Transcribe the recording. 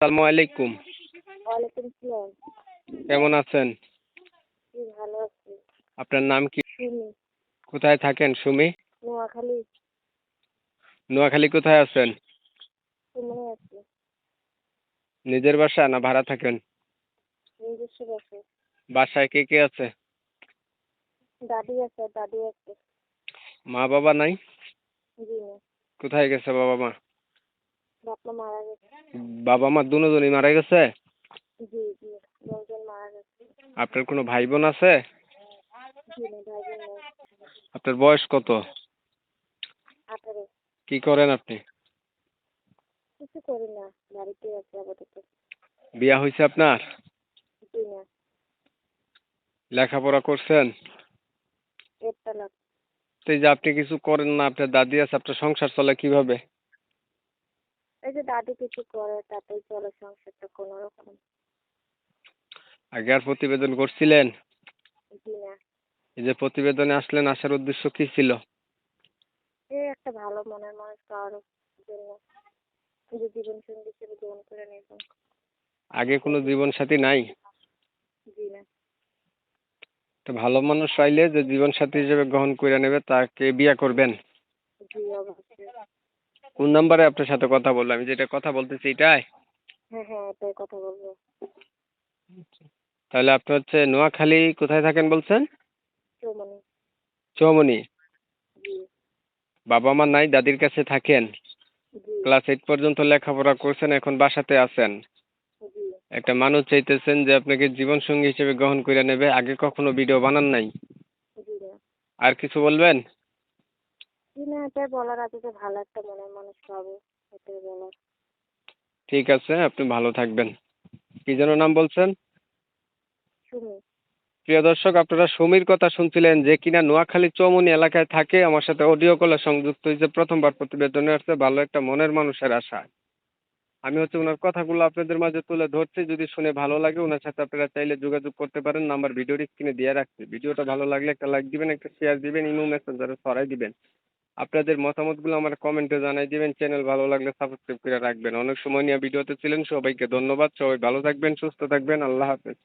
আসসালামু আলাইকুম। ওয়ালাইকুম আসসালাম। কেমন আছেন? জি, ভালো আছি। আপনার নাম কি? সুমি, কোথায় থাকেন সুমি? নোয়াখালী। নোয়াখালী কোথায় আছেন? সুমনে আছি। নিজের বাসা না ভাড়া থাকেন? নিজস্ব বাসা। বাসায় কে কে আছে? দাদি আছে, দাদি আছে। মা বাবা নাই? জি না। কোথায় গেছে বাবা মা? বাপমা মারা গেছে। বাবা মা দুজনই মারা গেছে? জি জি, 10 জন মারা গেছে। আপনার কোনো ভাই বোন আছে? জি না, ভাই বোন নাই। আপনার বয়স কত? 18। কি করেন আপনি? কিছু করি না, বাড়িতে আছি আপাতত। বিয়া হয়েছে আপনার? জি না। লেখাপড়া করছেন? 8 তালাক। তো এই যে আপনি কিছু করেন না, আপনার দাদি আছে, আপনার সংসার চলে কিভাবে? এই যে দাদি কিছু করে তাতেই চলে সংসারটা কোনো রকম। আগে আর প্রতিবেদন করছিলেন? জি না। এই যে প্রতিবেদনে আসলেন, আসার উদ্দেশ্য কি ছিল? এই একটা ভালো মনের মানুষ পাওয়ার জন্য, যে জীবন সঙ্গী হিসেবে গ্রহণ করে নেব। আগে কোনো জীবন সাথী নাই? জি না। তো ভালো মানুষ পাইলে যে জীবন সাথী হিসেবে গ্রহণ করে নেবে তাকে বিয়ে করবেন? জি, অবশ্যই। কোন নাম্বারে আপনার সাথে কথা বললাম? আমি যেটা কথা বলতেছি এটাই? হ্যাঁ হ্যাঁ, এটাই কথা বলবো। তাহলে আপনি হচ্ছে নোয়াখালী কোথায় থাকেন বলছেন? চৌমনি। চৌমনি। জি বাবা মা নাই, দাদির কাছে থাকেন। জি ক্লাস 8 পর্যন্ত লেখাপড়া করছেন, এখন বাসাতে আছেন। জি একটা মানুষ চাইতেছেন যে আপনাকে জীবন সঙ্গী হিসেবে গ্রহণ করে নেবে, আগে কখনো ভিডিও বানান নাই। জি না। আর কিছু বলবেন? জি না, এটাই বলার আছে যে ভালো একটা মনের মানুষ পাবো, এটাই বলার। ঠিক আছে, আপনি ভালো থাকবেন। কি যেন নাম বলছেন? সুমি। প্রিয় দর্শক, আপনারা সুমির কথা শুনছিলেন, যে কিনা নোয়াখালী চৌমনি এলাকায় থাকে। আমার সাথে অডিও কলে সংযুক্ত হয়েছে, প্রথমবার প্রতিবেদনে আসছে, ভালো একটা মনের মানুষের আশা। আমি হচ্ছে ওনার কথাগুলো আপনাদের মাঝে তুলে ধরছি, যদি শুনে ভালো লাগে ওনার সাথে আপনারা চাইলে যোগাযোগ করতে পারেন। নাম্বার ভিডিওর স্ক্রিনে দিয়ে রাখছি। ভিডিওটা ভালো লাগলে একটা লাইক দিবেন, একটা শেয়ার দিবেন, ইমো মেসেঞ্জারে ছড়াই দিবেন। আপনাদের মতামতগুলো আমার কমেন্টে জানাই দিবেন। চ্যানেল ভালো লাগলে সাবস্ক্রাইব করে রাখবেন। অনেক সময় নিয়ে ভিডিওতে ছিলেন, সবাইকে ধন্যবাদ। সবাই ভালো থাকবেন, সুস্থ থাকবেন। আল্লাহ হাফেজ।